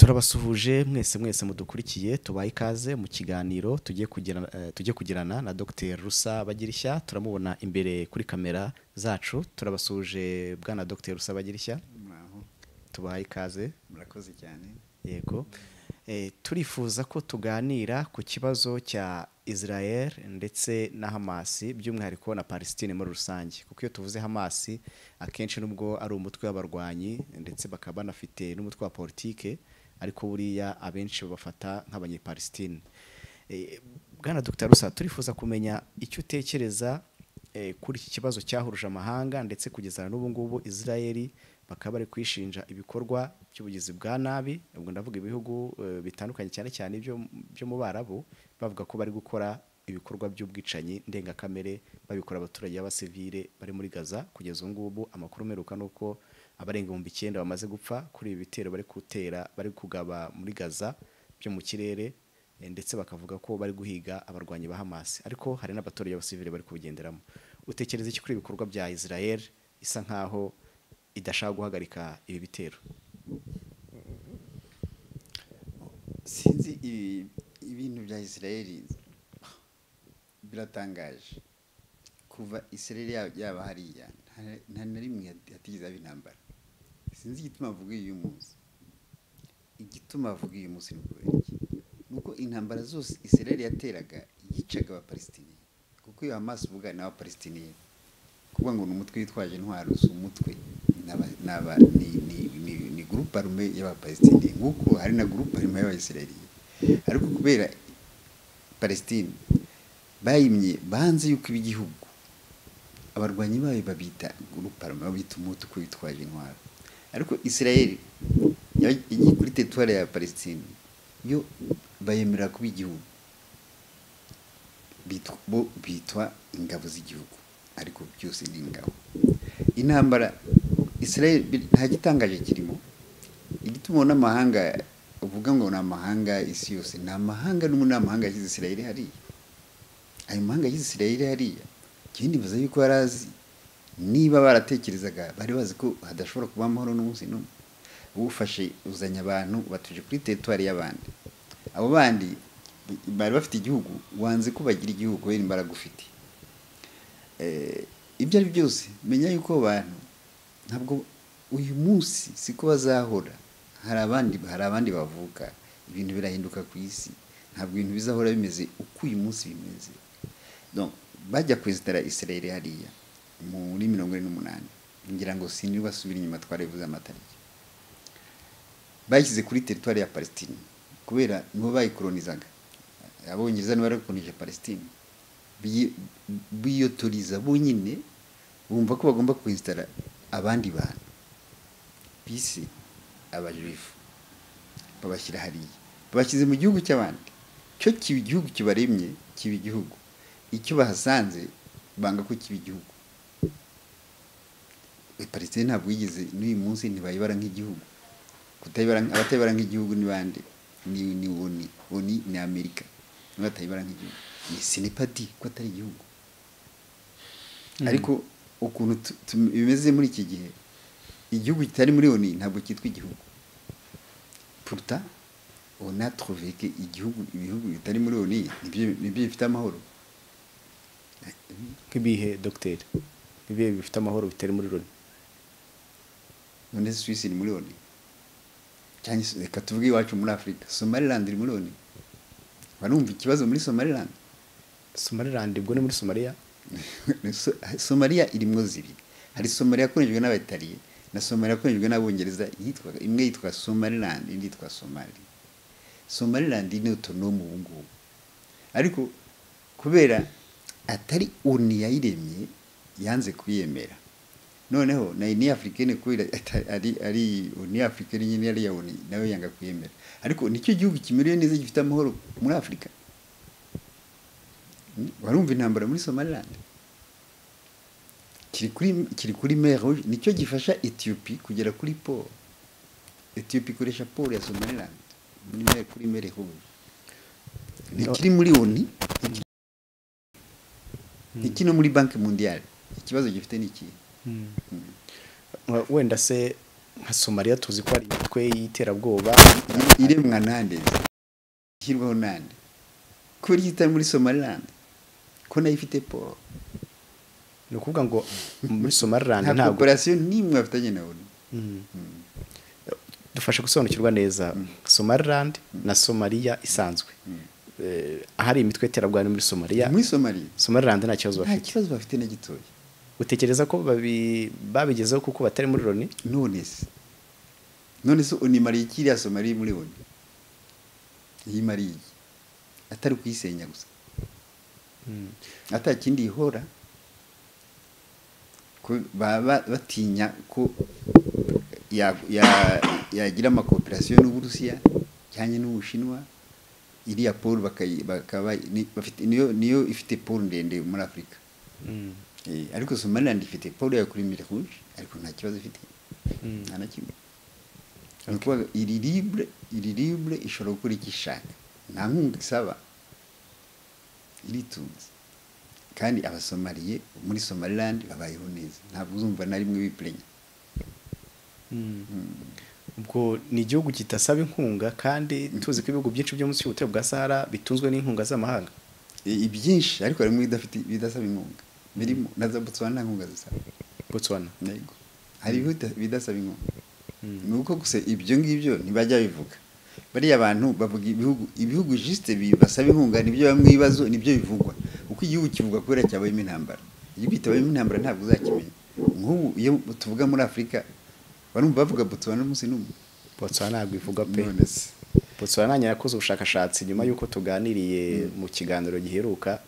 turabasuhuje mwese mudukurikiye tubaye ikaze mu kiganiro tugiye kugirana na Dr RUSA Bagirishya. Turamubona imbere kuri kamera zacu. Turabasuhuje bwana Dr RUSA Bagirishya, tubaye ikaze. Murakoze cyane. Yego, turifuza ko tuganira ku kibazo cya Israel ndetse na Hamas, by'umwihariko na Palestine muri rusange, kuko iyo tuvuze Hamas akenshi nubwo ari umutwe w'abarwanyi ndetse bakaba banafite n'umutwe wa politike, ariko buriya abenshi babafata nk'abanyepalestine. Bwana Dr RUSA, turifuza kumenya icyo utekereza kuri iki kibazo cyahuruje amahanga ndetse kugeza n'ubu ngubu Israel bakaba bari kwishinja ibikorwa by'ubugizi bwa nabi. Ubwo ndavuga ibihugu bitandukanye cyane cyane byo mu Barabu, bavuga ko bari gukora ibikorwa by'ubwicanyi ndengakamere babikora abaturage b'abasivile bari muri Gaza. Kugeza ubu ngubu amakuru meruka nuko abarenga 9,000 bamaze gupfa kuri ibi bitero bari kugaba muri Gaza byo mu kirere, ndetse bakavuga ko bari guhiga abarwanyi ba Hamas, ariko hari n'abaturage b'abasivile bari kubigenderamo. Utekereza iki kuri ibikorwa bya Israel isa nkaho idashaka guhagarika ibi bitero? Sinzi ibintu bya Israel biratangaje. Kuva Israel yaba hariya nta na rimwe yatigeze abintambara. Sinzi igituma avuga uyu munsi. Igituma avuga uyu munsi nuko intambara zose Israel yateraga yicaga aba Palestine, kuko iyo Hamas uvuga na aba Palestine kuvuga ngo n'umutwe witwaje intwaro umutwe ni groupe armée y'aba Palestine, nguko hari na groupe armée y'aba Israel. Ariko kubera Palestine bayimye banze yuko ibigihugu abarwanyi bayo babita groupe armée, babita umutwe witwaje intwaro. Ariko Israel yagiye kuri territoire ya Palestine yo bayemera kuba igihugu, bitwa ingabo z'igihugu, ariko byose ni ingabo. Intambara Israel nta gitangaje kirimo. Igituma n'amahanga uvuga ngo n'amahanga isi yose, n'amahanga n'amahanga y'izi Israel hariya. Ayo mahanga y'izi Israel hariya kindi baza yuko yarazi, niba baratekerezaga bari bazi ko hadashobora kuba amahoro n'umunsi n'umwe. Ufashe uzanya abantu batuje kuri territoire y'abandi, abo bandi bari bafite igihugu, wanze ko bagira igihugu kubera imbaraga ufite. Ibyo ari byose menya yuko abantu ntabwo uyu munsi siko bazahora. Hari abandi bavuka, ibintu birahinduka ku isi, ntabwo ibintu bizahora bimeze uko uyu munsi bimeze. Donc bajya kwizitara Israel hariya muri 48, ngira ngo sindi basubira inyuma twarevuze amatariki. Bashyize kuri territoire ya Palestine kubera nibo bayikolonizaga. Abongereza nibo barakolonije Palestine, biyotoriza bonyine, bumva ko bagomba kwinstara abandi bantu bise abajuifu, babashyira hariya, babashyize mu gihugu cy'abandi. Cyo kiba igihugu kibaremye, kiba igihugu. Icyo bahasanze banga ko kiba igihugu. Palestine ntabwo yigeze n'uyu munsi ntibayibara nk'igihugu. Abatayibara nk'igihugu ni bande? Ni oni ni Amerika. Abatayibara nk'igihugu ni sinipati ko atari igihugu. Ariko ukuntu bimeze muri iki gihe, igihugu kitari muri oni ntabwo cyitwa igihugu. Pourtant on a trouvé que ibihugu bitari muri oni nibyo bifite amahoro. Kibihe Dr, bibihe bifite amahoro bitari muri oni? None Suisse ni muri oni, cyane reka tuvuge iwacu muri Afrika, Somaliland iri muri oni. Barumva ikibazo muri Somaliland? Somaliland ubwo ni muri Somalia? Somalia irimo zibiri. Hari Somalia yakoreshejwe n'Abataliye na Somalia yakoreshejwe n'Abongereza, imwe yitwa Somaliland indi yitwa Somalia. Somaliland ni autonome ubu ngubu, ariko kubera atari oni yayiremye yanze kuyemera. Noneho na Union Africaine kubera ari Union Africaine nyine yari ya oni nawe yanga kuyemera. Ariko nicyo gihugu kimiriye neza gifite amahoro muri Afrika. Barumva intambara muri Somaliland kiri kuri mer Rouge, nicyo gifasha Ethiopia kugera kuri port. Ethiopia ikoresha port ya Somaliland kuri mer Rouge. Nikiri muri oni, nikino muri Banque Mondiale. Ikibazo gifite niki? Wenda se nka Somalia tuzi ko ari imitwe y'iterabwoba iremwa nande hirwaho nande ko yita muri Somaliland ko nayo ifite poro ni ukuvuga ngo muri Somaliland nta operation nimwe afitanye nawe dufashe gusobanukirwa neza Somaliland na Somalia isanzwe ahari imitwe y'iterabwoba muri Somalia Somaliland nta kibazo bafite. Nta kibazo bafite na gitoya. Utekereza ko babigezeho kuko batari muri Loni? None se unimariye kiriya Somalia muri Loni yimariye atari kuyisenya gusa atakindi ihora ko batinya ko yagira amakooperasiyo n'Uburusiya cyanye n'Ubushinwa iriya Paul bakaba bafite niyo ifite Paul ndende muri Afrika. Ariko Somaliland ifite Paul ya kuri Mer Rouge ariko nta kibazo ifite. Nta nakimwe. Ariko iri libre ishobora gukora ikishaka. Nta nkunga isaba. Iritunze. Kandi abasomaliye muri Somaliland babayeho neza. Ntabwo uzumva na rimwe biplenya. Ubwo ni igihugu kitasaba inkunga kandi tuzi ko ibihugu byinshi byo munsi y'ubutare bwa Sahara bitunzwe n'inkunga z'amahanga. Ibyinshi ariko harimo bidasaba inkunga. Birimo na za Botswana nkunga zisaba. Botswana. Yego. Hari bidasaba inkunga. Nuko gusa ibyo ngibyo ntibajya bivuga. Bari abantu bavuga ibihugu juste bibasaba inkunga nibyo bamwe ibibazo nibyo bivugwa. Uko igihugu kivuga kubera cyabayemo intambara. Igihugu kitabayemo intambara ntabwo uzakimenya. Nk'ubu iyo tuvuga muri Afrika barumva bavuga Botswana umunsi n'umwe. Botswana ntabwo ivuga pe. Botswana yakoze ubushakashatsi nyuma yuko tuganiriye mu kiganiro giheruka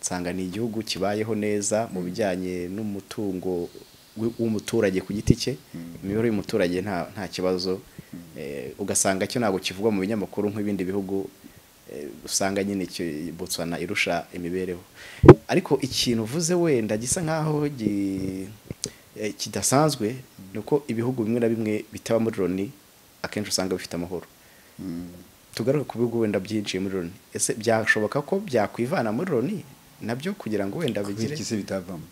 nsanga ni igihugu kibayeho neza mu bijyanye n'umutungo w'umuturage ku giti cye. Imibereho y'umuturage nta kibazo. Ugasanga cyo ntabwo kivugwa mu binyamakuru nk'ibindi bihugu usanga nyine Botswana irusha imibereho. Ariko ikintu uvuze wenda gisa nkaho kidasanzwe nuko ibihugu bimwe na bimwe bitaba muri Loni akenshi usanga bifite amahoro. Tugaruka ku bihugu wenda byinjiye muri Loni. Ese byashoboka ko byakwivana muri Loni nabyo kugira ngo wenda bigire kise bitavamo.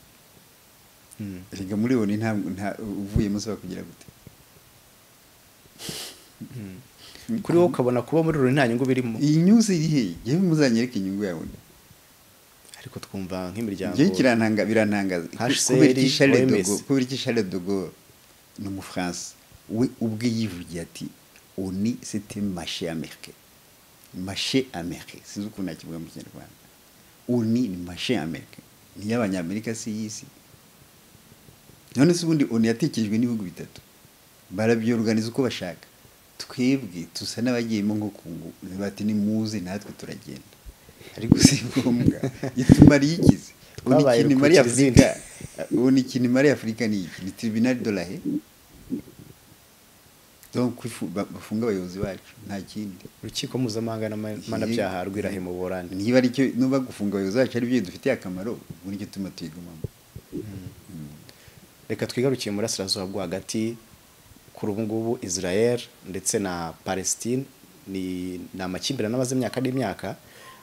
Riga muri Loni nta uvuye musaba kugira gute. Kuri wowe ukabona kuba muri Loni nta nyungu birimo. Iyi news iri he? Yewe muzanyereka inyungu yawe. Ariko twumva nk'imiryango je birantangaza kubera iki Charles de Gaulle no mu France we ubwe yivugiye ati oni c'était marché américain sinzi uko nakivuga mu Kinyarwanda. Oni ni marché américain ni y'abanyamerika si yisi. None se ubundi oni yatekerejwe n'ibihugu bitatu barabyorganiza uko bashaka. Twebwe tusa n'abagiyemo nko kungu bati ni muze natwe turagenda. Ariko si ngombwa itumari yikize unikini mari Afrika unikini mari Afrika ni iki ni tribunal de la Haye. Donc bafunga abayobozi bacu nta kindi urukiko mpuzamahanga n'amanabyaha rw'irahe mu Buholandi. Niba ari cyo nuba gufunga abayobozi bacu ari byo dufitiye akamaro muri cyo tuma tuyigumamo. Reka twigarukiye muri Asirazuba bwo hagati kuri ubu ngubu Israel ndetse na Palestine ni amakimbirane amaze imyaka n'imyaka.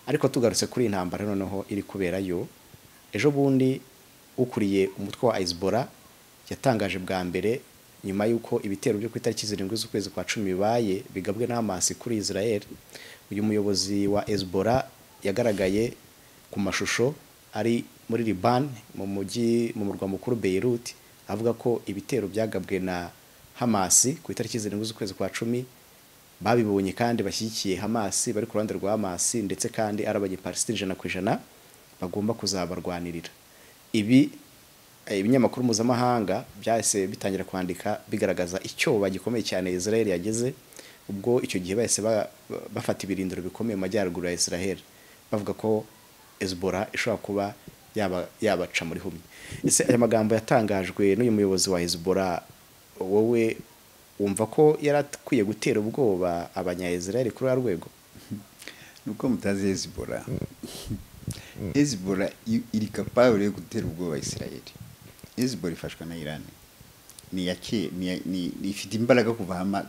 Ariko tugarutse kuri intambara noneho iri kuberayo ejo bundi ukuriye umutwe wa Hezbollah yatangaje bwa mbere nyuma yuko ibitero byo ku itariki 7 z'ukwezi kwa 10 bibaye bigabwe na Hamas kuri Israel. Uyu muyobozi wa Hezbollah yagaragaye ku mashusho ari muri Liban mu murwa mukuru Beirut avuga ko ibitero byagabwe na Hamas ku itariki 7 z'ukwezi kwa 10 babibonye kandi bashyigikiye Hamas bari ku ruhande rwa Hamas ndetse kandi arabanye Palestine 100% bagomba kuzabarwanirira. Ibinyamakuru mpuzamahanga byahise bitangira kwandika bigaragaza icyoba gikomeye cyane Israel yageze ubwo icyo gihe bahise bafata ibirindiro bikomeye mu majyaruguru ya Israel bavuga ko Hezbollah ishobora kuba yabaca muri humye. Ese aya magambo yatangajwe n'uyu muyobozi wa Hezbollah wowe umva ko yarakwiye gutera ubwoba abanya-Israel kuri rwego? Nuko mutazi Hezbollah iri capable yo gutera ubwoba Israel. Hezbollah ifashwa na Iran. Ni ifite imbaraga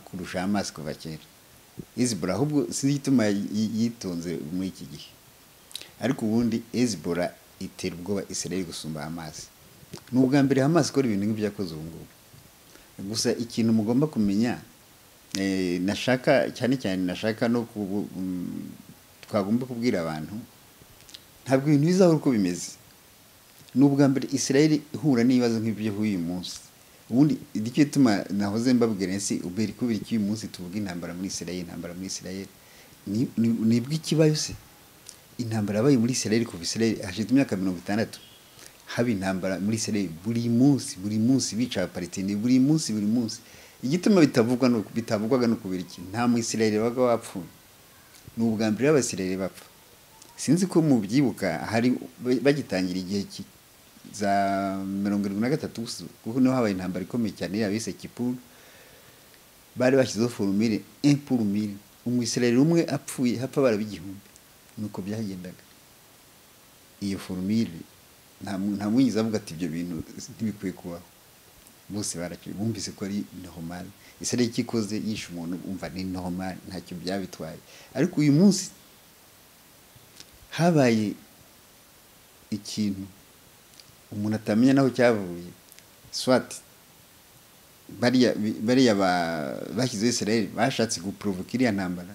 kurusha Hamas kuva kera. Hezbollah ahubwo sinituma yitonze muri iki gihe. Ariko ubundi Hezbollah itera ubwoba Israel gusumba Hamas. N'ubwa mbere Hamas ikora ibintu nk'ibyo yakoze ubu ngubu. gusa ikintu mugomba kumenya nashaka cyane cyane nashaka no twagomba kubwira abantu ntabwo ibintu bizahora uko bimeze n'ubwa mbere Israel ihura n'ibibazo nk'ibyo uyu munsi ubundi icyo gituma nahoze mbabwira nsi uberi kubira iki uyu munsi tuvuga intambara muri Israel nibwo ikibayo se intambara yabaye muri Israel kuva Israel hashize imyaka 60 haba intambara muri Israel buri munsi bica Palestine buri munsi igituma bitavugwaga no kubira iki nta mu Israel baga wapfuye n'ubwa mbere y'abasirere bapfa sinzi ko mu byibuka hari bagitangira igihe za 73 kuko no habaye intambara ikomeye cyane yabise Kipur bari bashyizeho formule 1 pour 1000 umwisirayeli umwe apfuye hapfa barabigihumbi nuko byagendaga iyo formule nta mwiza avuga ati ibyo bintu ntibikwiye kubaho bose barakiye bumvise ko ari normal Israel kikoze yisha umuntu umva ni normal ntacyo byabitwaye ariko uyu munsi habaye ikintu umuntu atamenya naho cyavuye swat bariya bashyize Israel bashatse guprovoka iriya ntambara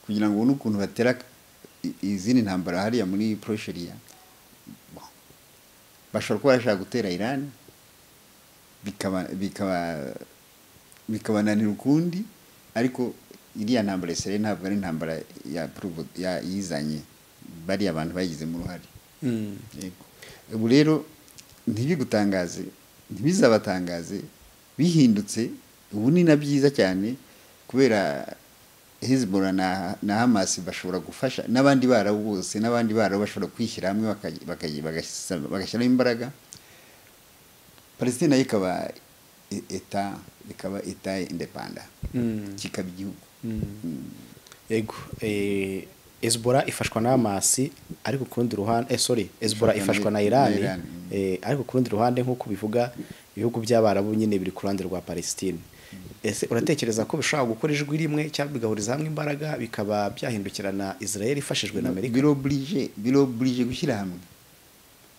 kugira ngo ubone ukuntu batera izindi ntambara hariya muri Prosheria bashobora kuba bashaka gutera Iran bikabananira ukundi ariko iriya ntambara Israel ntabwo ari intambara yizanye bari abantu bagize mu ruhare ubu rero ntibizabatangaze bihindutse ubu ni nabyiza cyane kubera Hezbollah na Hamas bashobora gufasha n'abandi barabo bose bashobora kwishyira hamwe bagashyiraho imbaraga Palestine ikaba eta independent kikaba igihugu yego Hezbollah ifashwa na Hamas ariko kurundi ruhande Hezbollah ifashwa na Iran ariko kurundi ruhande nkuko bivuga ibihugu by'abarabu nyine biri ku ruhande rwa Palestine ese uratekereza ko bishobora gukora ijwi rimwe cyangwa bigahuriza hamwe imbaraga bikaba byahindukirana Israel ifashijwe na Amerika biroblige gushyira hamwe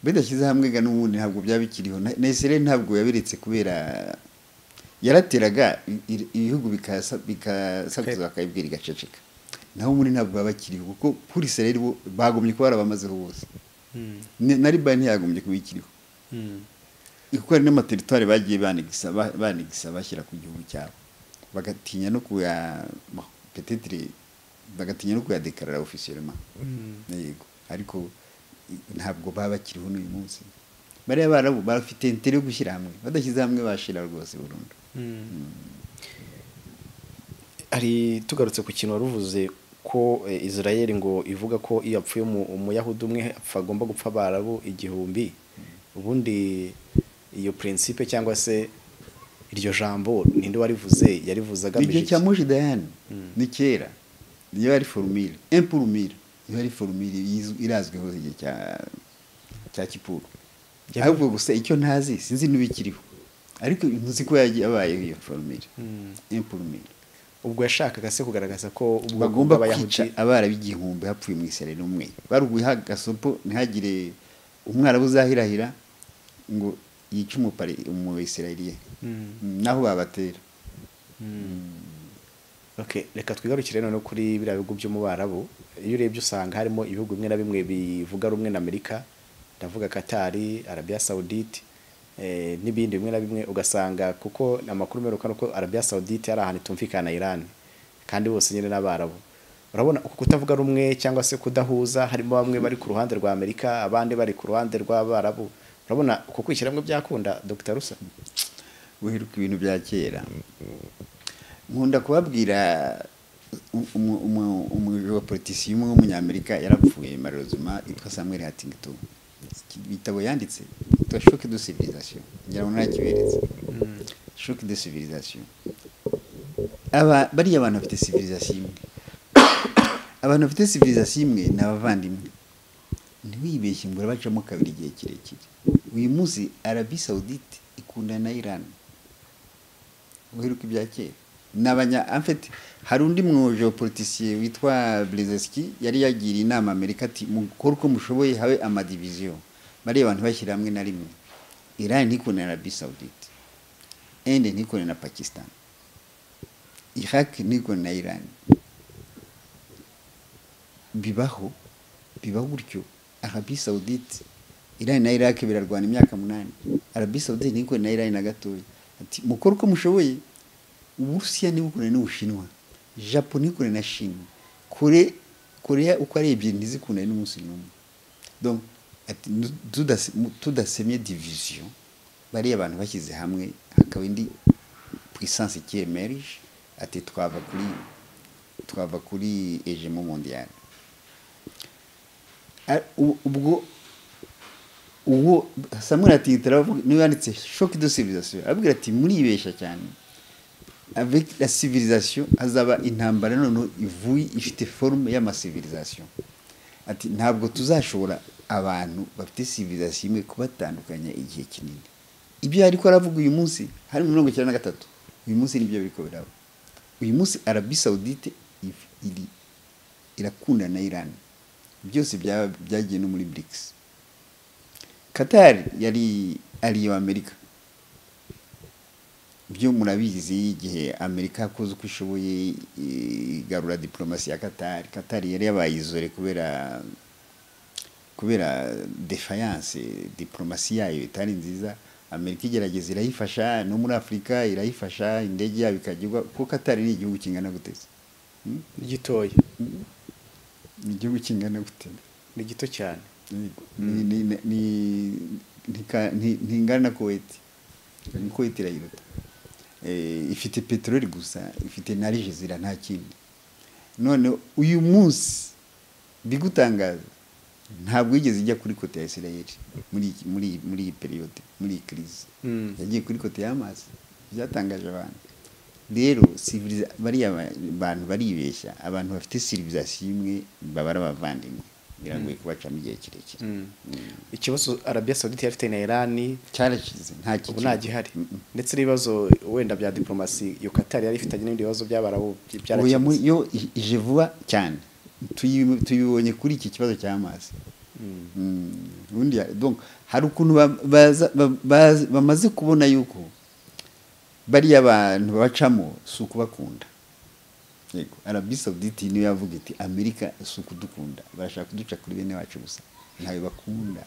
bedashyize hamwe ga n'ubundi ntabwo byabikiriho na Israel ntabwo yabiretse kubera yarateraga ibihugu bikasakuza bakayibwira igaceceka naho muri ntabwo babakiriho kuko kuri Israel bo bagomye ko barabamazeho bose na Liban yagomye kubikiriho kuko ari n'amateritwari bagiye banigisa bashyira ku gihugu cyabo bagatinya no kuya peut-être bagatinya no kuyadekarara officiellement yego ariko ntabwo babakiriho n'uyu munsi bari abarabu bafite intere yo gushyira hamwe badashyize hamwe bashira rwose burundu ari tugarutse ku kintu waruvuze ko Israel ngo ivuga ko iyo apfuye umuyahudi umwe agomba gupfa abarabu igihumbi ubundi iyo principe cyangwa se iryo jambo ninde warivuze yarivuze agamije iki cya Mujidayani ni kera niyo ari formule 1 pour 1000 niyo ari formule irazweho igihe cya Kipuru ahubwo gusa icyo ntazi sinzi n'ibikiriho ariko ntuzi ko yabaye iyo formule 1 pour 1000 ubwo yashakaga se kugaragaza ko bagomba kwica abarabigihumbi hapfuye mu Israel umwe baruguha gasopo ntihagire umwarabu uzahirahira ngo yica Israeliye naho babatera okay reka twigarukire none kuri biriya bihugu byo mu Barabu iyo urebye usanga harimo ibihugu bimwe na bimwe bivuga rumwe na Amerika ndavuga Qatar Arabia Saudite n'ibindi bimwe na bimwe ugasanga kuko amakuru meruka nuko Arabia Saudite ari ahantu tumvikana na Iran kandi bose nyine n'Abarabu urabona uko kutavuga rumwe cyangwa se kudahuza harimo bamwe bari ku ruhande rwa Amerika abandi bari ku ruhande rw'Abarabu urabona uko kwishyiramo byakunda Dr. Rusa guheruka ibintu bya kera nkunda kubabwira umupolitisi umwe w'umunyamerika yarapfuye malheureusement yitwa Samuel Huntington bitabo yanditse yitwa Choc de civilisation ngira ngo narakiberetse Choc de civilisation bari abantu bafite civilisation imwe abantu bafite civilisation imwe n'abavandimwe ntiwibeshye ngo bacamo kabiri igihe kirekire uyu munsi Arabie Saoudite ikunda na Iran uheruka ibya kera en fait hari undi mu geopoliticien witwa Brzezinski yari yagiriye inama Amerika ati mukora uko mushoboye habe amadivision bari abantu bashyira hamwe na rimwe Iran ntikunda na Arabie Saoudite Inde ntikore na Pakistan, Iraq ntikore na Iran. Bibaho gutyo. Arabie Saoudite, Iran na Iraq birarwana imyaka 8. Arabie Saoudite ntikore na Iran na gatoya. Ati mukora uko mushoboye. Uburusiya nibukore n'Ubushinwa, Japan ntikore na Chine, Korea uko ari ebyiri ntizikunda n'umunsi n'umwe. Donc tudasemye division, bari abantu bashyize hamwe hakaba indi puissance qui émerge, ati twava kuri hégémon mondial. Ubwo uwo Samuel Atitara niwe yanditse choc de civilisation, abwira ati muribesha cyane, avec la civilisation hazaba intambara none ivuye ifite forme y'ama civilisation. Ati ntabwo tuzashobora abantu bafite civilisation imwe kubatandukanya igihe kinini. Ibyo ariko aravuga uyu munsi hari 93, uyu munsi nibyo biriko biraba. Uyu munsi Arabie Saoudite irakunda na Iran, byose byagiye no muri BRICS. Qatar yari ariyo Amerika, byo murabizi igihe Amerika yakoze uko ishoboye igarura diplomasi ya Qatar. Qatar yari yabayizore kubera defiance diplomasi yayo itari nziza. Amerika igerageza irayifasha, no muri Afrika irayifasha, indege yabo ikagirwa, kuko Qatar ni igihugu kingana guteze gitoya, ni igihugu kingana gute, ni gito cyane, ntingana Kuwait, ni Kuwait irayiruta. Ifite petroli gusa, ifite na Algeria nta kindi. None uyu munsi bigutangaza ntabwo yigeze ijya kuri kote ya Israel muri periode, muri crise. Yagiye kuri kote y'amazi, byatangaje abantu. Rero bari abantu baribeshya, abantu bafite civilisation imwe babara bavandimwe, biragoye kubacamo igihe kirekire. Ikibazo Arabia Saoudite yafite na Iran cyarakize nta gihari, ndetse n'ibibazo wenda bya diplomasi yo Qatar yari ifitanye n'ibindi bibazo by'Abarabu byarakize. Yo ije vuba cyane, tuyibonye kuri iki kibazo cy'amazi. Donc hari ukuntu bamaze kubona yuko bari abantu bacamo suku bakunda. Yego, Arabie Saoudite niyo yavuga iti Amerika suku dukunda, barashaka kuduca kuri bene wacu gusa, ntawe bakunda.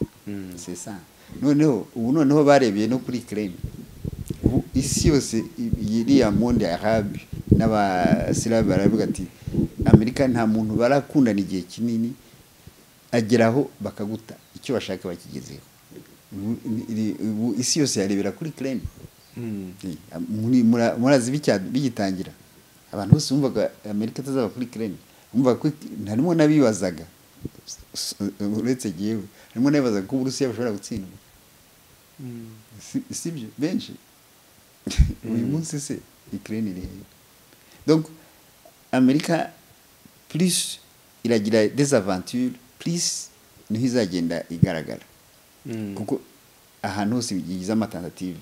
C'est ça. Noneho barebye no kuri Ukraine. Isi yose iriya monde arabe n'abasilamu baravuga ati Amerika nta muntu barakundana igihe kinini ageraho bakaguta icyo bashaka bakigezeho. Isi yose yarebera kuri Ukraine. Murazi bigitangira abantu bose bumvaga Amerika tazaba kuri Ukraine, bumvaga ko ntarimo nabibazaga, uretse gihe harimo nabibazaga ko Uburusiya bashobora gutsindwa. Sibyo benshi uyu munsi se Ukraine iri. Donc Amerika plus iragira des aventures, plus niho izagenda igaragara. Kuko ahantu hose bigize amatentative.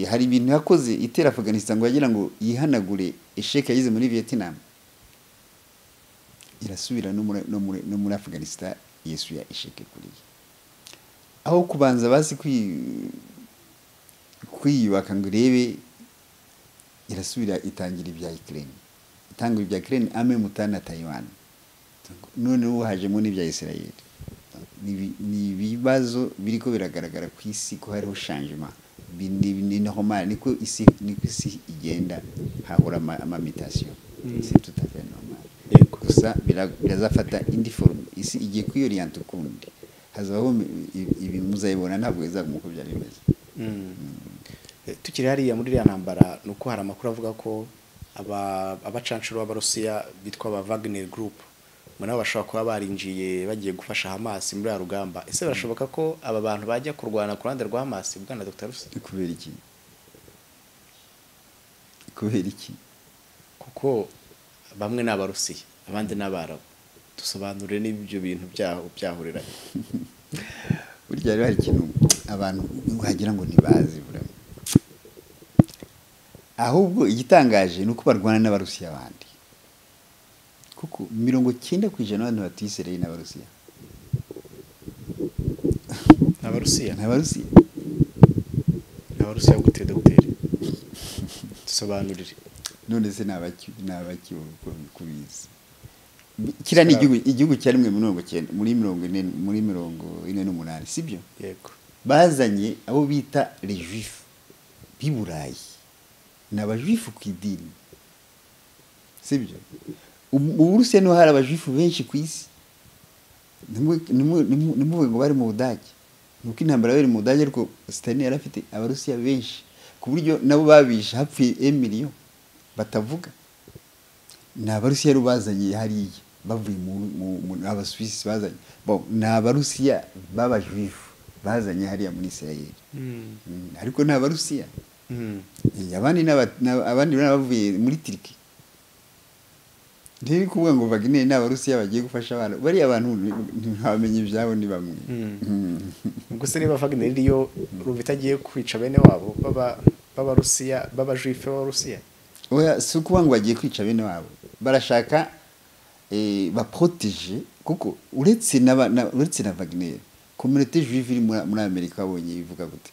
Hari ibintu yakoze itera Afghanistan ngo yagira ngo yihanagure esheke yagize muri Vietnam, irasubira no muri Afghanistan yesuya esheke kuri aho kubanza basi kwiyubaka ngo irebe, irasubira itangira ibya Ukraine, itanga ibya Ukraine ame mutana Taiwan, none hajemo n'ibya Israel. Ni bibazo biriko biragaragara ku isi ko hariho changement. Ni normal, niko isi igenda hahora amamitation. C'est tout à fait normal. Gusa birazafata indi forme, isi igiye kwiyorienta ukundi, hazaho ibi muzayibona ntabwo izagumuko byari bimeze. Tukiri hariya muri iriya ntambara, nuko hari amakuru avuga ko abacancuro b'Abarusiya bitwa aba Wagner Group nabo bashobora kuba barinjiye bagiye gufasha Hamas muri rugamba. Ese barashoboka ko aba bantu bajya kurwana ku ruhande rwa Hamas, bwana Dr. Rusa? Kubera iki? Kuko bamwe ni Abarusiya, abandi ni Abarabu. Dusobanurire n'ibyo bintu byahurira. Burya rero hari ikintu abantu wagira ngo ntibazi bura. Ahubwo igitangaje nuko barwana n'Abarusiya abandi. Kuko 90% abantu batisereye n'Abarusiya. abarusiya gute Dr. Dusobanurire. none se nabaki kubizi kira ni igihugu cyari muri 48 sibyo Yego. bazanye abo bita les juifs b'Iburayi n'abajuifu ku idini sibyo Uburusiya no hari abajuifu benshi ku isi nimuvuge ngo bari mu Budage nuko intambara bari mu Budage ariko Stalin yarafite abarusiya benshi ku buryo nabo babisha hapfuye 1 million batavuga n'abarusiya rubazanye hariya bavuye mu abaswisi bazanye bon n'abarusiya b'abajuifu bazanye hariya muri Israel ariko n'abarusiya abandi bavuye muri Turkey ndiri kuvuga ngo Wagner n'abarusiya bagiye gufasha abantu bari abantu ntamenye ibyabo ni bamwe gusa niba Wagner iriyo rubita agiye kwica bene wabo b'abarusiya b'abajuifu b'abarusiya oya si ukuvuga ngo bagiye kwica bene wabo barashaka baprotéger kuko uretse na Wagner communauté juive iri muri Amerika abonye bivuga gute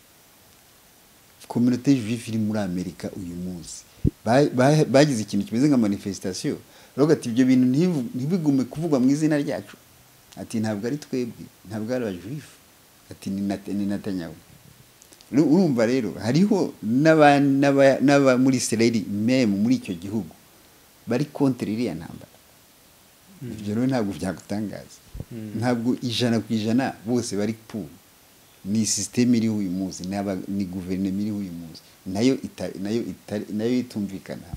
communauté juive iri muri Amerika uyu munsi bagize ikintu kimeze nka manifestation rogati ibyo bintu ntibigume kuvugwa mu izina ryacu ati ntabwo ari twebwe ntabwo ari abajuifu ati ni Netanyahu urumva rero hariho n'aba muri Israel même muri icyo gihugu bari contre iriya ntambara ibyo rero ntabwo byagutangaza ntabwo 100% bose bari pour ni system iri uyu munsi ni guverinoma iri uyu munsi nayo itumvikana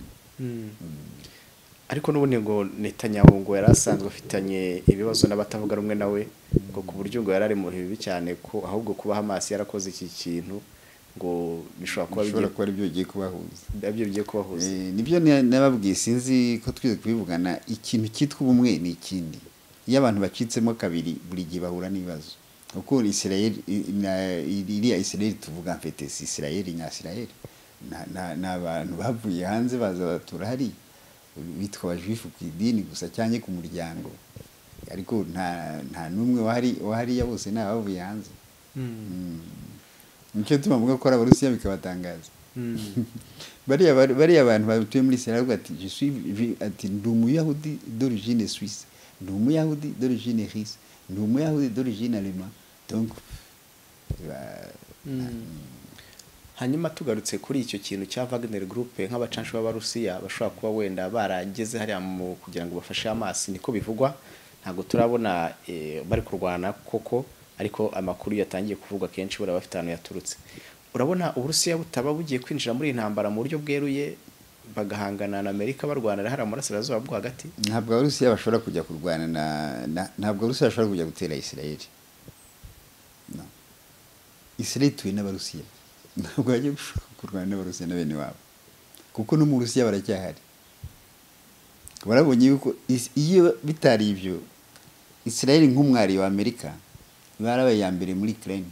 ariko n'ubundi ngo Netanyahu ngo yarasanzwe afitanye ibibazo n'abatavuga rumwe nawe ngo ku buryo ngo yarari mu bibi cyane ko ahubwo kuba Hamas yarakoze iki kintu ngo bishobora kuba ari byo bigiye kubahuza nibyo nababwiye sinzi ko twize kubivugana ikintu cyitwa ubumwe ni ikindi iyo abantu bacitsemo kabiri buri gihe bahura n'ibibazo uko Israel iriya Israel tuvuga mfite Israel Israel n'abantu bavuye hanze baza batura hari bitwa abajuifu ku idini gusa cyane ku muryango ariko nta numwe wahari ya bose n'abavuye hanze nicyo tubavuga ko abarusiya bikabatangaza bari abantu batuye muri Israel ati je suis ati ndi umuyahudi d'origine suisse ndi umuyahudi d'origine russe ndi umuyahudi d'origine allemand donc hanyuma tugarutse kuri icyo kintu cya Wagner Group nk'abacanshi b'abarusiya bashobora kuba wenda barageze hariya mu kugira ngo bafashe Hamas niko bivugwa ntago turabona bari kurwana koko ariko amakuru yatangiye kuvugwa kenshi bura bafite ahantu yaturutse urabona Uburusiya butaba bugiye kwinjira muri intambara mu buryo bweruye bagahangana na Amerika barwanira hari amurasirazuba bwo hagati ntabwo Abarusiya bashobora kujya kurwana ntabwo Abarusiya bashobora kujya gutera Israel no Israel tuwe n'Abarusiya ntabwo bagiye kurwana n'Abarusiya na bene wabo kuko no mu Rusiya baracyahari barabonye yuko iyo bitari ibyo Israel nk'umwari wa Amerika barabaye ya mbere muri Ukraine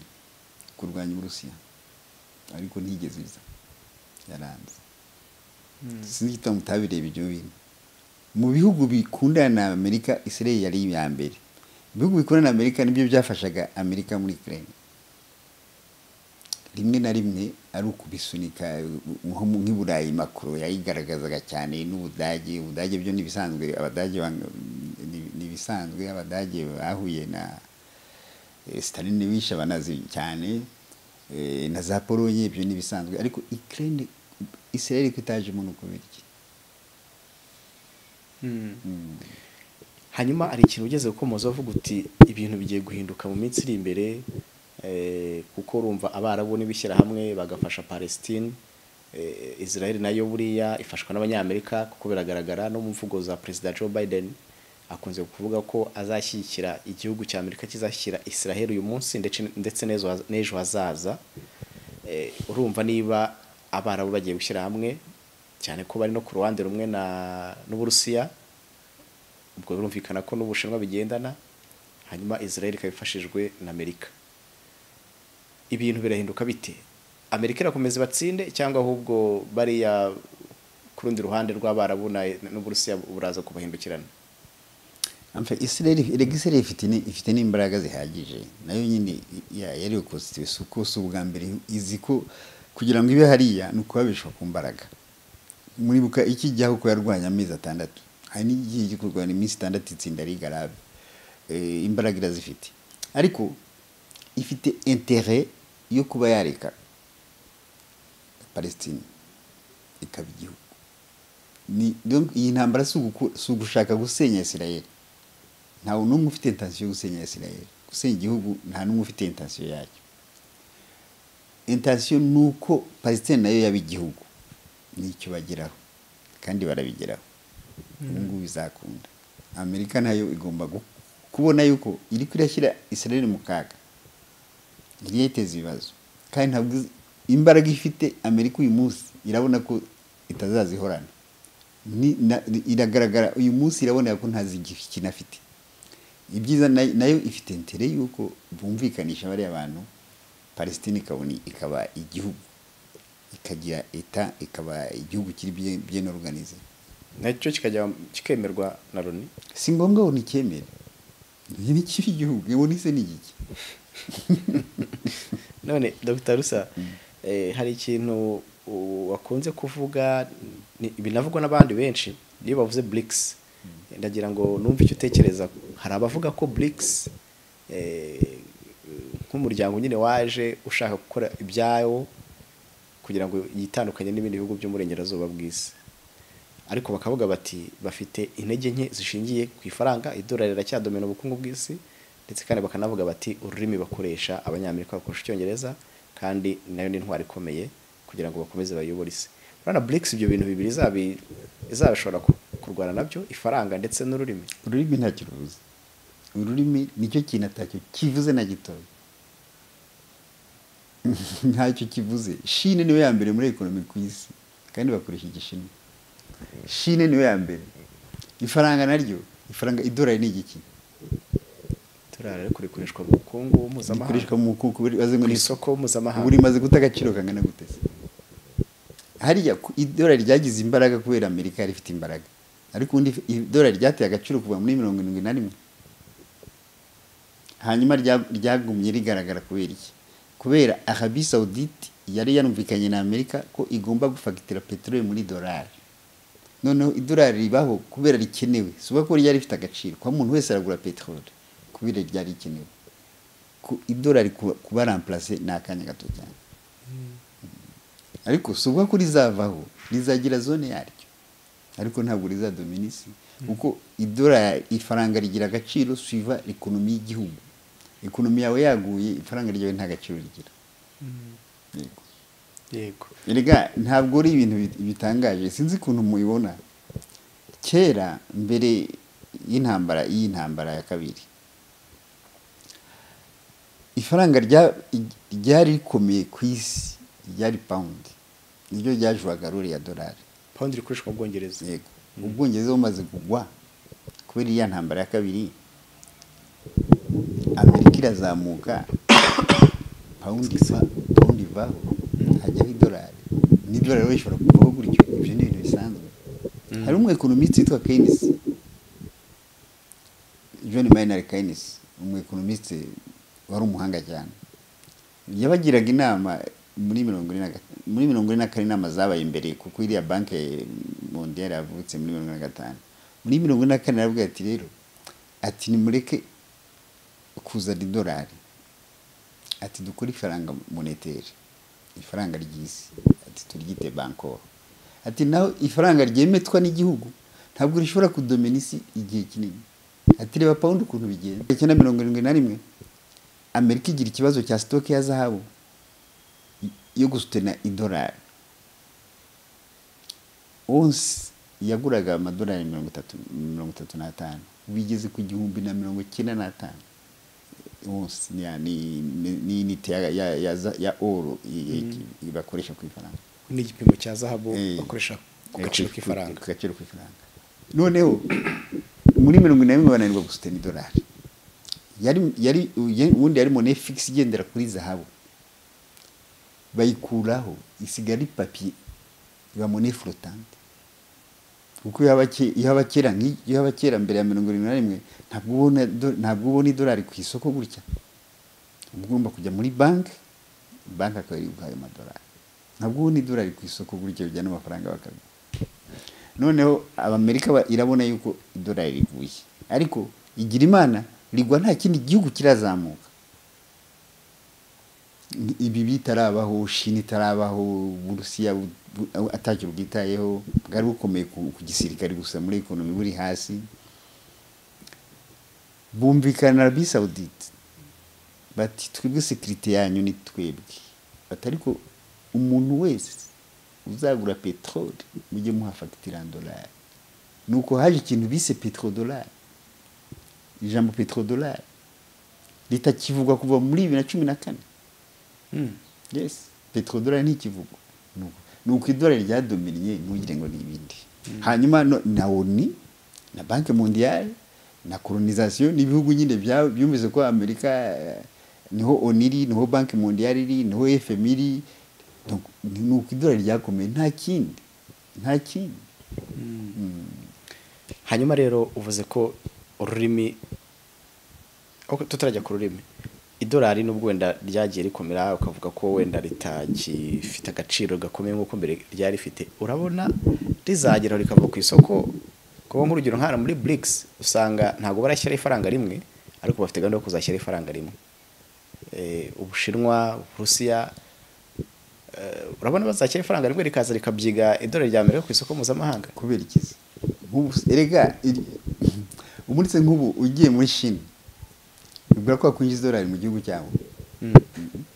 kurwanya Uburusiya ariko ntigeze biza yaranze sinzi ko mutabireba ibyo bintu mu bihugu bikundana na Amerika Israel yari ya mbere ibihugu bikundana na Amerika nibyo byafashaga Amerika muri Ukraine rimwe na rimwe ari ukubisunika nk'Iburayi Macron yayigaragazaga cyane n'Ubudage byo nibisanzwe abadage bahuye na Stalin wisha banazi cyane na za Polonye ibyo nibisanzwe ariko Ukraine Israel kwitaje mu nuko biriki hanyuma ari ikintu ugeze gukomoza uvuga uti ibintu bigiye guhinduka mu minsi iri imbere kuko urumva abarabu n'ibishyira hamwe bagafasha Palestine Israel nayo buriya ifashwa n'abanyamerika kuko biragaragara no mu mvugo za President Joe Biden akunze kuvuga ko azashyikira igihugu cya Amerika kizashyira Israel uyu munsi ndetse n'ejo hazaza urumva niba abarabu bagiye gushyira hamwe cyane ko bari no ku ruhande rumwe n'Uburusiya ubwo birumvikana ko n'Ubushinwa bigendana hanyuma Israel ikabifashijwe na Amerika ibintu birahinduka bite Amerika irakomeza batsinde cyangwa ahubwo bariya ku rundi ruhande rw'abarabu n'Uburusiya buraza kubahindukirana Israel ifite n'imbaraga zihagije nayo nyine yari constitution suko ubwa mbere izi ko kugira ngo ibe hariya ni ukubabishwa ku mbaraga. Muribuka iki gihugu ko yarwanya amezi 6, hari n'igihe gikurwana iminsi 6 itsinda rigarabe, imbaraga irazifite, ariko ifite intérêt yo kuba yareka Palestine ikaba igihugu. Ni donc iyi ntambara sugushaka gusenya Israel. Ntawe n'umwe ufite intention yo gusenya Israel, gusenya igihugu nta n'umwe ufite intention yacyo. Intention nuko Palestine nayo yaba igihugu, nicyo bageraho kandi barabigeraho. Ubu bizakunda. Amerika nayo igomba kubona yuko iri kwirashyira Israel mu kaga, iri yiteza ibibazo, kandi ntabwo imbaraga ifite Amerika uyu munsi irabona ko itazazihorana. Iragaragara uyu munsi irabona ko ntazi ikintu afite. Ibyiza nayo ifite intérêt yuko bumvikanisha bari abantu Palestine ikaba igihugu, ikagira eta, ikaba igihugu kiri bien organisé. Nacyo kikemerwa na Loni. Si ngombwa ngo nikemere. Ni kibi igihugu, ngo nise ni iki. None Dr. Rusa, hari ikintu wakunze kuvuga, binavugwa n'abandi benshi, iyo bavuze BRICS, ndagira ngo numve icyo utekereza. Hari abavuga ko BRICS nk'umuryango nyine waje ushaka gukora ibyawo kugira ngo yitandukanye n'ibindi bihugu by'umurengerazuba bw'isi, ariko bakavuga bati bafite intege nke zishingiye ku ifaranga, idolari racyadomina ubukungu bw'isi, ndetse kandi bakanavuga bati ururimi bakoresha, abanyamerika bakoresha icyongereza, kandi nayo ni intwari ikomeye kugira ngo bakomeze bayobore isi. Urana BRICS ibyo bintu bibiri izabishobora kurwana nabyo, ifaranga ndetse n'ururimi. Ururimi nta kiruzi. Ururimi nicyo kintu atacyo kivuze na gitoya. Ntacyo kivuze. Chine niwe ya mbere muri economy ku isi, kandi bakoresha igishinwa. Chine niwe ya mbere. Ifaranga naryo, ifaranga idolari ni igiki? Idolari ariko rikoreshwa mu bukungu mpuzamahanga. Rikoreshwa mu bukungu bazengwe n'isoko mpuzamahanga. Buri maze gutagaciro kangana gutese. Hariya idolari ryagize imbaraga kubera Amerika yari ifite imbaraga. Ariko undi idolari ryateye agaciro kuva muri 71. Hanyuma ryagumye rigaragara kubera iki? Kubera Arabie Saoudite yari yanumvikanye na Amerika ko igomba gufagitira petrole muri dolari. Noneho idolari ribaho kubera rikenewe. Suba ko ryari rifite agaciro, kwa muntu wese aragura petrole kubera ryari rikenewe. Ku idolari kuba remplacer nakanya gato cyane. Ariko suba ko rizavaho, rizagira zone yaryo. Ariko ntabwo rizadominisi kuko idolari ifaranga rigira agaciro suiva economy y'igihugu. Economy yawe yaguye, ifaranga ryawe nta gaciro rigira. Yego. Erega ntabwo ari ibintu bitangaje, sinzi kuntu muyibona. Kera mbere y'intambara ya kabiri, ifaranga ryari rikomeye ku isi, ryari pound. Niryo ryajwaga role ya dolari. Pound rikoreshwa mu Bwongereza. Yego. Ubwongereza bumaze kugwa kubera iya ntambara ya kabiri, Amerika irazamuka, pound ivaho, hajyaho idolari. N'idolari rero ishobora kuvaho gutyo, ibyo ni ibintu bisanzwe. Hari umwekonomiste witwa Keynes, John Maynard Keynes, umwekonomiste wari umuhanga cyane. Yabagiraga inama muri 40 inama zabaye imbere, kuko iriya banke mondiale yavutse muri 45. Muri 44 aravuga ati rero, ati nimureke kuzana idolari, ati dukora ifaranga monetaire, ifaranga ry'isi, ati turyite banko. Ati naho ifaranga ryemetwa n'igihugu ntabwo rishobora kudomina isi igihe kinini. Ati reba pound ukuntu bigenda. 1971 Amerika igira ikibazo cya stock ya zahabu yo gusutena idolari. Once yaguraga amadolari 35, bigeze ku 1095. Once ni inite ya oro bakoresha ku ifaranga. Ni igipimo cya zahabu bakoresha ku gaciro k'ifaranga. Noneho muri 40 bananirwa gusutena idolari. Ubundi yari monnaie fixe igendera kuri zahabu. Bayikuraho isigari papier iba monnaie flottante. Kuko yabakera mbere ya 71 ntabwo ubona idolari ku isoko gutya. Ugomba kujya muri bank akaba iri ubwayo amadolari. ntabwo ni dolari ku isoko gutyo bijyana amafaranga bakaguha. Noneho abamerika irabona yuko idolari rivuye, ariko igira imana rigwa nta kindi gihugu kirazamuka. Ibi bitarabaho, Shini itarabaho, Burusiya atacyo bwitayeho, bwari bukomeye ku gisirikare gusa, muri ekonomi buri hasi. Bumvikana na Arabie Saoudite bati twebwe sekirite yanyu ni twebwe, ariko umuntu wese uzagura petrole mujye muha fagitire en dolari. Nuko haje ikintu bise petrodolari. Ijambo petrodolari ritakivugwa kuva muri 2014. Yes, petrodolari ntikivugwa. Nuko idolari ryadominiye, ntugire ngo ni ibindi. Hanyuma na ONU na Banque Mondiale na colonisation n'ibihugu nyine byumvise ko Amerika niho ONU iri, niho Banque Mondiale iri, niho FMI iri. Donc nuko idolari ryakomeye, nta kindi. Hanyuma rero uvuze ko ururimi tutarajya ku rurimi, idolari n'ubwo wenda ryagiye rikomera, ukavuga ko wenda ritagifite agaciro gakomeye nk'uko mbere ryari rifite, urabona rizagera rikava ku isoko. Kuba nk'urugero nk'ara muri BRICS usanga ntabwo barashyira ifaranga rimwe, ariko bafite gahunda yo kuzashyira ifaranga rimwe. Ubushinwa, Uburusiya, urabona bazakira ifaranga rimwe rikaza rikabyiga idolari rya mbere ku isoko mpuzamahanga. Kubera ikiza erega umuritse nk'ubu ugiye muri Shini ubwira ko akwinjiza dolari mu gihugu cyabo,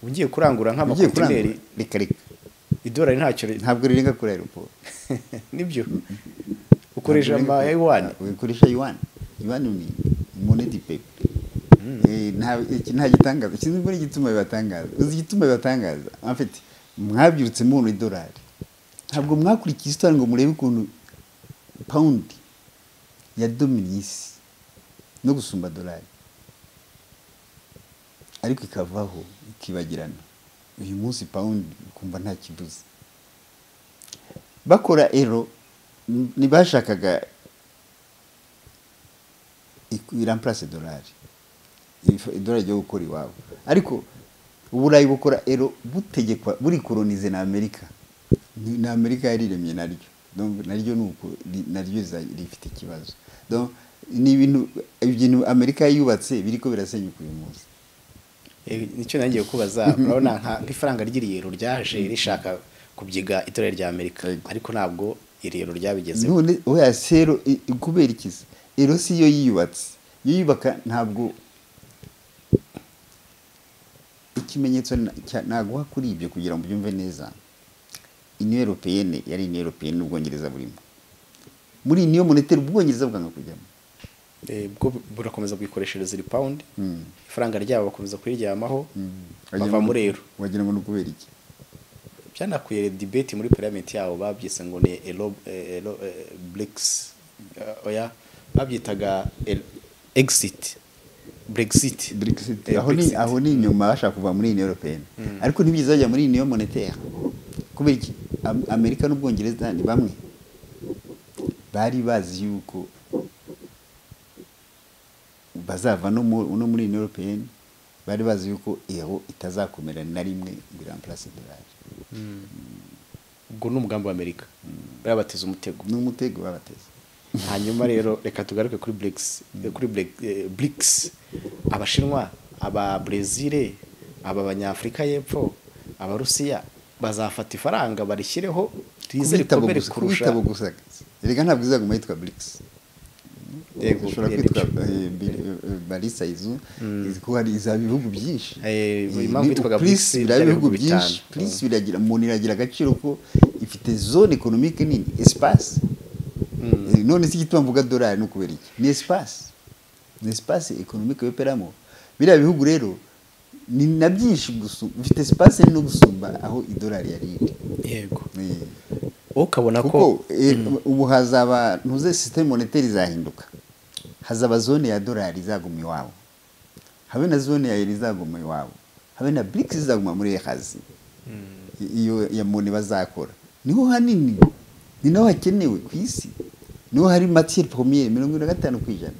ugiye kurangura nk'amakontineri reka idolari ntabwo rirenga kuri aeroport. Nibyo ukoresha yuan, ukoresha yuan ni money paper. Nta gitangaza kinzi muri gituma bibatangaza. Uzi gituma bibatangaza en fait mwabyirutse mu idolari, ntabwo mwakurikiye histoire ngo murebe ukuntu pound ya dominisi no gusumba dolari, ariko ikavaho ikibagirana. Uyu munsi pound kumva nta kibuze. Bakora euro nibashakaga iramplace dolari, idolari ryo gukora iwabo, ariko Uburayi bukora euro butegekwa buri kolonize na Amerika. Na Amerika yariremye naryo, donc naryo nuko naryo rifite ikibazo. Donc ni ibintu Amerika yubatse biriko birasenyuka uyu munsi. Nicyo nangiye kubaza, urabona nk'ifaranga ry'iriyero ryaje rishaka kubyiga idolari rya Amerika, ariko ntabwo iriyero ryabigezeho. None oya sero kubera ikiza ero si yo yiyubatse, yiyubaka ntabwo ikimenyetso naguha kuri ibyo kugira ngo byumve neza. Union Européenne yari Union Européenne n'Ubwongereza burimo, muri Union Monétaire Ubwongereza bwanga kujyamo, bwo burakomeza kwikoreshereza iri pound, ifaranga ryabo bakomeza kuriryamaho, bava muri euro. Wagira ngo n'ukubera iki byanakuye debate muri parliament yabo, babyise ngo ni BRICS, oya babyitaga exit Brexit. Aho ni nyuma bashaka kuva muri Union Européenne, ariko ntibizajya muri Union Monétaire. Kubera iki Amerika n'Ubwongereza ni bamwe bari bazi yuko bazava no muri Union Européenne, bari bazi yuko euro itazakomera na rimwe ngo remplace dolari. Ubwo n'umugambi wa Amerika babateza umutego, n'umutego babateza. Hanyuma rero reka tugaruke kuri BRICS, Abashinwa, aba Brazil, aba Banyafrika y'Epfo, Abarusiya bazafata ifaranga barishyireho twizere komere kurusha gusa. Erega ntabwo izaguma yitwa BRICS. Yego ushobora kwitwa Barisa izu ko hari ibihugu byinshi. Impamvu yitwaga BRICS ibihugu byinshi. BRICS biragira umuntu iragira agaciro ko ifite zone économique nini, espace. None si gituma mvuga dolari no kubera iki? Ni espace économique yoperamo. Biriya bihugu rero ni na byinshi gusumba, bifite espace no gusumba aho idolari yari iri. Yego. Ukabona ko ubu hazaba ntuze système monétaire izahinduka. Hazaba zone ya dolari izaguma iwabo, habe na zone ya euro izaguma iwabo, habe na BRICS izaguma muri HANZE. Iyo ya money bazakora niho hanini, ni naho hakenewe ku isi, niho hari matière première 55%.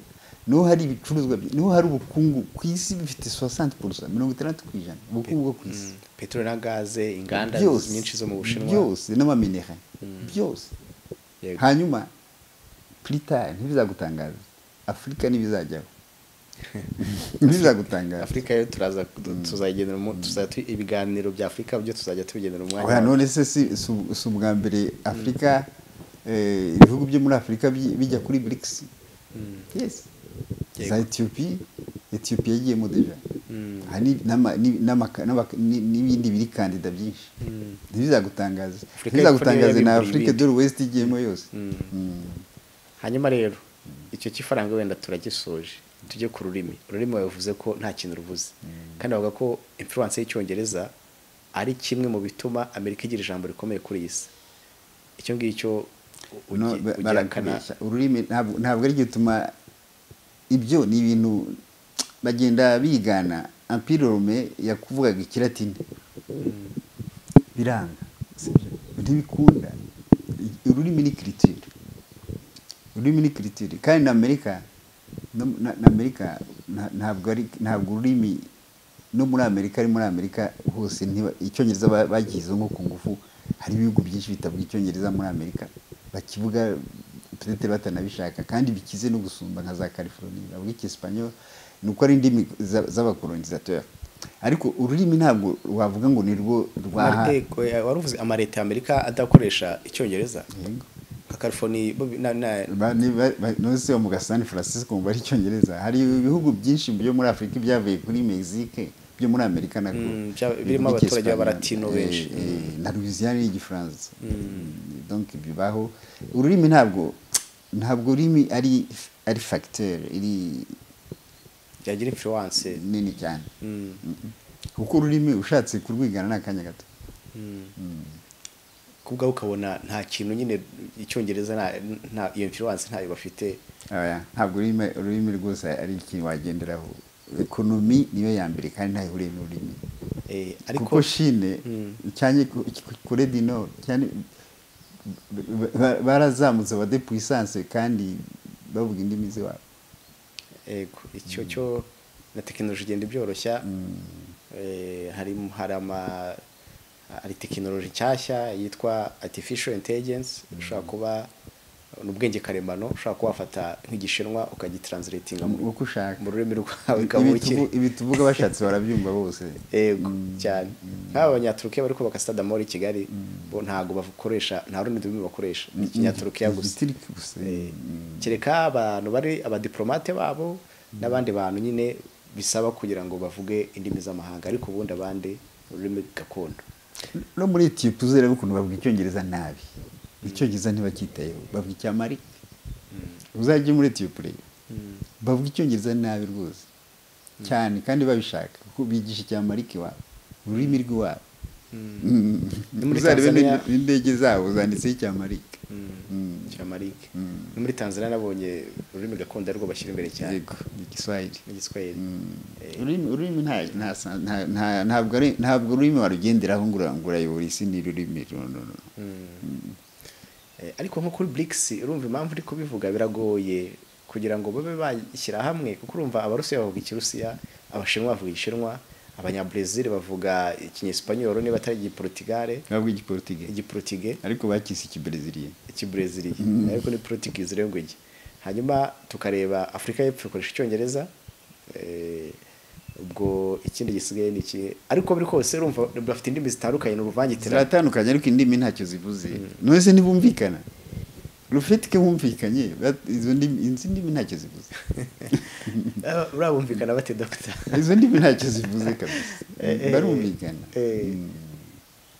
niho hari ibicuruzwa niho hari ubukungu ku isi bifite 60%, 60%, ubukungu bwo ku isi. Petrol na gaze, inganda nyinshi zo mu Bushinwa byose n'amaminera byose. Hanyuma plita ntibizagutangaza Afrika nibizajyaho. Ntibizagutangaza Afrika yo tuzayigendera ibiganiro bya Afrika byo tuzajya tubigendera umwanya. None se si ubwa mbere Afrika ibihugu byo muri Afrika bijya kuri BRICS. Yes. Za Ethiopia yagiyemo deja. Hani n'ibindi biri kandida byinshi. Ntibizagutangaza. Ntibizagutangaza na Afrika de l'Ouest igiyemo yose. Hanyuma rero icyo kifaranga wenda turagisoje. Tujye ku rurimi wavuze ko nta kintu ruvuze, kandi bavuga ko influence y'icyongereza ari kimwe mu bituma Amerika igira ijambo rikomeye kuri iyi si. Icyo ngicyo barakana ururimi ntabwo ari gituma ibyo ni ibintu bagenda bigana. Empire Rome yakuvugaga ikilatini biranga ntibikunda. Ururimi ni culture, kandi na Amerika ntabwo ururimi no muri Amerika hose icyongereza bagize nko ku ngufu. Hari ibihugu byinshi bitavuga icyongereza muri Amerika bakivuga peut-être batanabishaka, kandi bikize no gusumba nka za California bavuga icyespanyo, nuko ari indimi z'abakolonisateur. Ariko ururimi ntabwo wavuga ngo ni rwo waruvuze amareta ya Amerika adakoresha icyongereza. California no se mu San Francisco mu bari icyongereza. Hari ibihugu byinshi byo muri Afrika byavuye kuri Mexique byo muri Amerika nako birimo abaturage b'abaratino benshi na Louisiana y'Igifaransa. Donc bibaho ururimi ntabwo ururimi ari facteur iri yagira influence nini cyane. Kuko ururimi ushatse kurwigana n'akanya gato kubwa ukabona nta kintu nyine icyongereza nta iyo influence ntayo bafite. Ntabwo ururimi rwose ari ikintu wagenderaho. Ekonomi niyo ya mbere kandi ntayo uriye n'ururimi. Ariko Chine cyane Corée du Nord cyane barazamutse ba de puissance kandi bavuga indimi zabo. Icyo cyo na tekinoloji igenda byoroshya. Hari tekinoloji nshyashya yitwa artificial intelligence. Ushobora kuba n'ubwenge karemano, ushobora kuba wafata nk'igishinwa ukagitranslatinga mu rurimi rwawe kavukire. Ibi tuvuga bashatse barabyumva bose. Cyane nk'aba Abanyaturukiya bari kubaka stade Amahoro i Kigali bo ntago bakoresha, nta rundi rurimi bakoresha, ni Ikinyaturukiya gusa. Kereka abantu bari abadiplomate babo n'abandi bantu nyine bisaba kugira ngo bavuge indimi z'amahanga, ariko ubundi abandi ururimi gakondo. No muri Ethiopia uzera ukuntu bavuga icyongereza nabi. Icyongereza ntibakitayeho, bavuga icyamarika. Uzajye muri Ethiopia bavuga icyongereza nabi rwose cyane, kandi babishaka kuko bigisha icyamarika iwabo, ururimi rw'iwabo. Uzarebe n'indege zabo zanditseho icyamarika. Muri Tanzania nabonye ururimi gakondo ariko bashyira imbere cyane. Igiswahili. Ururimi ntabwo ururimi warugenderaho ngo urayobora isi ni ururimi. Ariko nko kuri BRICS urumva impamvu uri kubivuga biragoye kugira ngo babe bashyira hamwe, kuko urumva Abarusiya bavuga Ikirusiya, Abashinwa bavuga Igishinwa, Abanyabrazil bavuga Ikinyesipanyolo niba atari Igiportugal, bavuga Igiportugal ariko bakise Ikibraziliya ariko ni Portuguese language. Hanyuma tukareba Afrika y'Epfo ikoresha Icyongereza. Ubwo ikindi gisigaye ni iki, ariko biri kose urumva bafite indimi zitandukanye n'uruvangitira ziratandukanye, ariko indimi ntacyo zivuze. Nose ntibumvikana rufite bumvikanye izo ndimi ntacyo zivuze. Urabumvikana bate Dr. Izo ndimi ntacyo zivuze kabisa, barumvikana.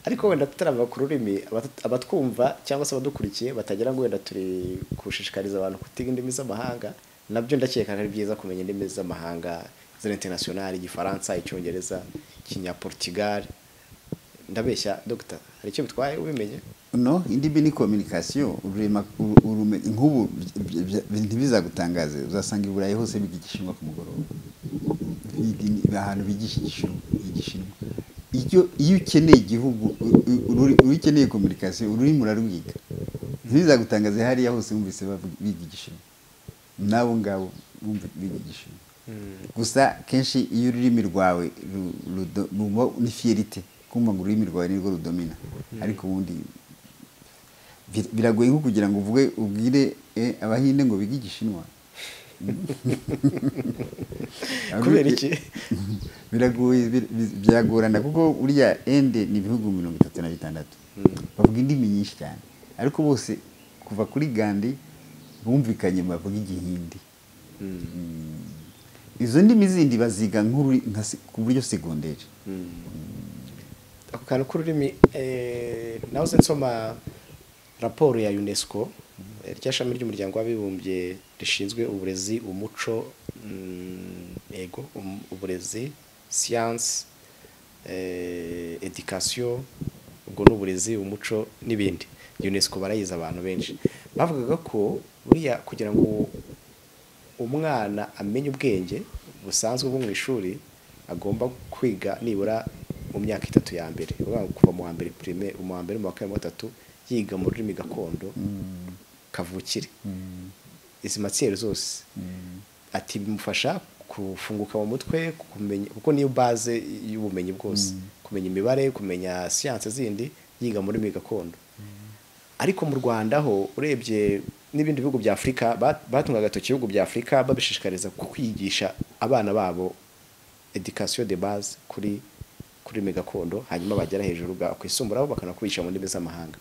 Ariko wenda tutarava ku rurimi, abatwumva cyangwa se abadukurikiye batagira ngo wenda turi kushishikariza abantu kutiga indimi z'amahanga, nabyo ndakeka ari byiza kumenya indimi z'amahanga international, Igifaransa, Icyongereza, Kinyaportugal. Ndabeshya Dr. hari icyo bitwaye ubimenye? No, indimi ni communication. Nk'ubu ntibizagutangaze uzasanga i Burayi hose biga Igishinwa ku mugoroba. Ahantu bigisha Igishinwa. Iyo ukeneye igihugu, ukeneye communication, ururimi urarwiga. Ntibizagutangaze hariya hose wumvise biga Igishinwa. Nabo ngabo bumva bigisha gusa kenshi iyo ururimi rwawe ni fierite kumva ngo ururimi rwawe nirwo rudomina ariko ubundi biragoye nko kugira ngo uvuge ubwire abahinde ngo bige igishinwa kubera iki biragoye byagorana kuko uriya ende ni ibihugu 36 bavuga indimi nyinshi cyane ariko bose kuva kuri Gandhi bumvikanye bavuga igihindi izo ndimi zindi baziga ku buryo segonderi ako kantu k'ururimi nawe nsoma raporo ya UNESCO ry'ashami ry'umuryango w'abibumbye rishinzwe uburezi umuco ego uburezi science education ubwo n'uburezi umuco n'ibindi UNESCO barayiza abantu benshi bavugaga ko buriya kugira ngo umwana amenye ubwenge busanzwe bwo mu ishuri agomba kwiga nibura mu myaka 3 ya mbere kuva mu wa mbere primaire mu wa mbere mu wa kabiri mu wa gatatu yiga mu rurimi gakondo kavukire izi matière zose ati bimufasha kufunguka mu mutwe kumenya kuko niyo base y'ubumenyi bwose kumenya imibare kumenya science zindi yiga mu rurimi gakondo ariko mu Rwanda ho urebye n'ibindi bihugu bya Afrika batungaga to kihugu bya Afrika babishishikariza kwigisha abana babo education de base kuri gakondo hanyuma bagera hejuru bakwisumburaho bakanakubisha mu ndimi z'amahanga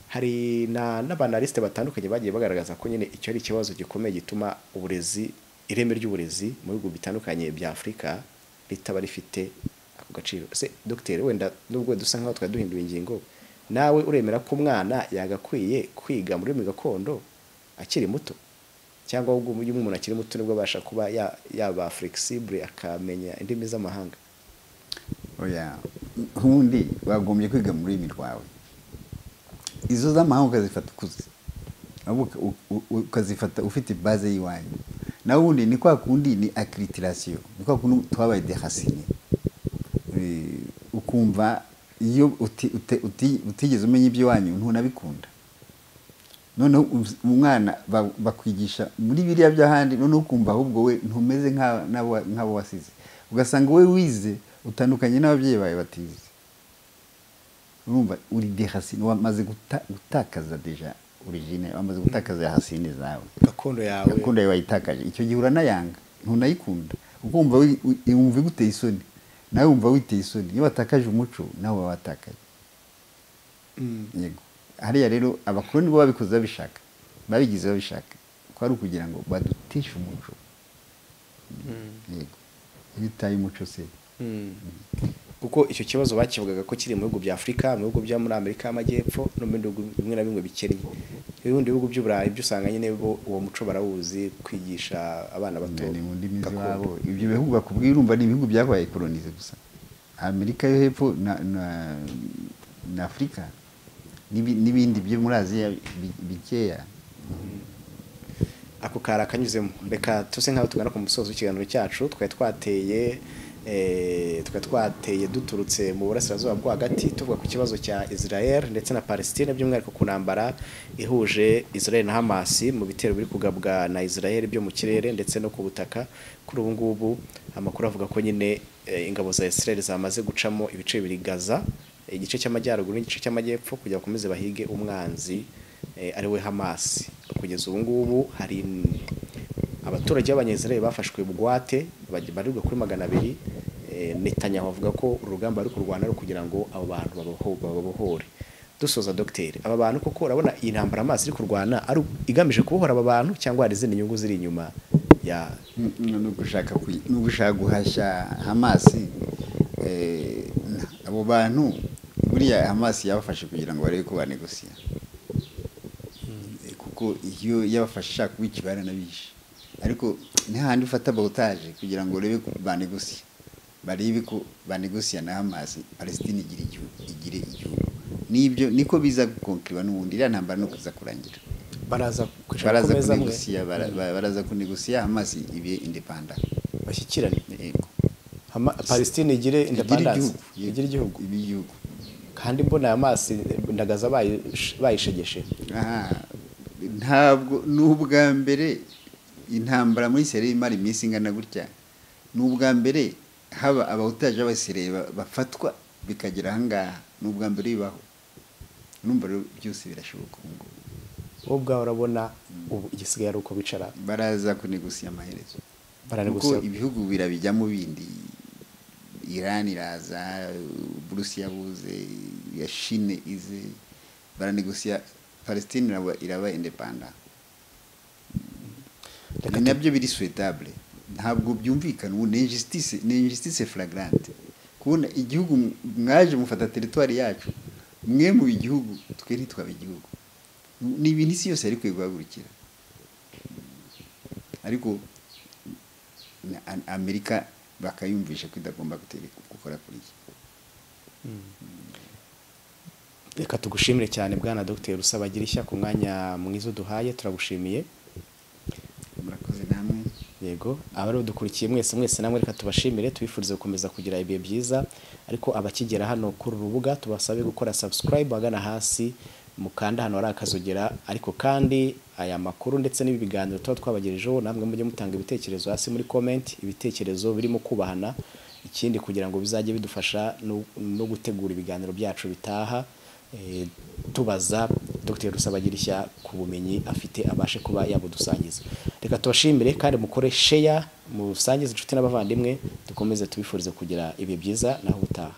hari n'abanaliste batandukanye bagiye bagaragaza ko nyine icyo ari ikibazo gikomeye gituma uburezi ireme ry'uburezi mu bihugu bitandukanye bya Afrika bitaba rifite ako gaciro se docteur wenda nubwo dusa nkaho twaduhinduye ingingo nawe uremera ko umwana yagakwiye kwiga muri gakondo akiri muto cyangwa ubwo umuntu akiri muto nibwo basha kuba yaba flexible akamenya indimi z'amahanga oya hundi bagombye kwiga muri rwawe izo z'amahanga ukazifata ukuze ukazifata ufite base yiwanyu na ubundi ni kwa kundi ni accreditation ni kwa kundi twabaye deracine ukumva iyo utigeze umenya ibyo wanyu ntunabikunda none umwana bakwigisha muri biriya by'ahandi none ukumva ahubwo we ntumeze nk'abo wasize ugasanga we wize utandukanye n'ababyeyi bawe batize urumva uri deracine wamaze gutakaza deja origine wamaze gutakaza racine zawe gakondo yawe wayitakaje icyo gihe uranayanga ntunayikunda ukumva wumva guteye isoni nawe wumva witeye isoni iyo watakaje umuco nawe watakaje yego hariya rero abakoloni bo babikoze babishaka babigize babishaka ko ari ukugira ngo baduteshe umuco yego bitaye umuco se kuko icyo kibazo bakivugaga ko kiri mu bihugu bya Afrika mu bihugu bya muri Amerika y'Amajyepfo no mu bihugu bimwe na bimwe bikennye ibindi bihugu by'Uburayi byo usanga nyine uwo muco barawuzi kwigisha abana bato mu ndimi zabo ibyo bihugu bakubwira urumva ni ibihugu byabaye kolonize gusa Amerika yo hepfo na Afrika n'ibindi byo muri Aziya bikeya ako karakanyuzemo reka tuse nkaho tugana ku musozo w'ikiganiro cyacu twateye duturutse mu burasirazuba bwo hagati tuvuga ku kibazo cya Israel ndetse na Palestine by'umwihariko ku ntambara ihuje Israel na Hamas mu bitero biri kugabwa na Israel byo mu kirere ndetse no ku butaka kuri ubu ngubu amakuru avuga ko nyine ingabo za Israel zamaze gucamo ibice bibiri Gaza igice cy'amajyaruguru n'igice cy'amajyepfo kugira bakomeze bahige umwanzi ari we Hamas kugeza ubu ngubu hari abaturage b'abanyezerere bafashwe bugwate barirwa kuri 200 Netanyahu avuga ko urugamba ari kurwana ari kugira ngo abo bantu babohore dusoza docteur aba bantu koko urabona iyi ntambara amazi iri kurwana ari igamije kubohora aba bantu cyangwa hari izindi nyungu ziri inyuma ya no gushaka guhashya Hamas abo bantu buriya Hamas yabafashe kugira ngo barebe ko banegosiya kuko iyo yabafasha kubikibana nabishe ariko ntihandi ufata botage kugira ngo urebe banegosiya barebe ko banegosiya na Hamas Palestine igire igihugu nibyo niko biza gukonkirwa n'ubundi ira ntambara no kuza kurangira baraza kunegosiya baraza kunegosiya Hamas ibe independent bashyikirane Palestine igire independence igire igihugu kandi mbona Hamas ndagaza bayishegeshe ntabwo n'ubwa mbere intambara muri Israel imara iminsi ingana gutya n'ubwa mbere haba abawutaje abasireye bafatwa bikagera ahangaha n'ubwa mbere bibaho numva byose birashoboka ngo ubwa urabona ubu igisigaye ari uko bicara baraza kunegosiya amaherezo kuko ibihugu birabijyamo bindi Iran iraza Burusiya buze ya Chine ize baranegosiya Palestine iraba independent nabyo biri souhaitable ntabwo byumvikana ubu ni injustice flagrante kubona igihugu mwaje mufata territoire yacu mwe mu igihugu twe ntitwaba igihugu ni ibintu isi yose ari kwegwagurikira ariko Amerika bakayumvisha ko idagomba gukora kuri iki reka tugushimire cyane bwana Dr. Rusabagirishya ku mwanya mwiza duhaye turagushimiye murakoze namwe yego abari dukurikiye mwese namwe reka tubashimire tubifurize gukomeza kugira ibihe byiza ariko abakigera hano kuri urubuga tubasabe gukora subscribe agana hasi mukanda hano ari akazogera ariko kandi aya makuru ndetse n'ibi biganiro tuba twabagejejeho namwe mujye mutanga ibitekerezo hasi muri comment ibitekerezo birimo kubahana ikindi kugira ngo bizajye bidufasha no gutegura ibiganiro byacu bitaha tubaza Dr. Rusabagirishya ku bumenyi afite abashe kuba yabudusangiza reka tubashimire kandi mukore share musangize inshuti n'abavandimwe dukomeze tubifurize kugira ibihe byiza naho utaha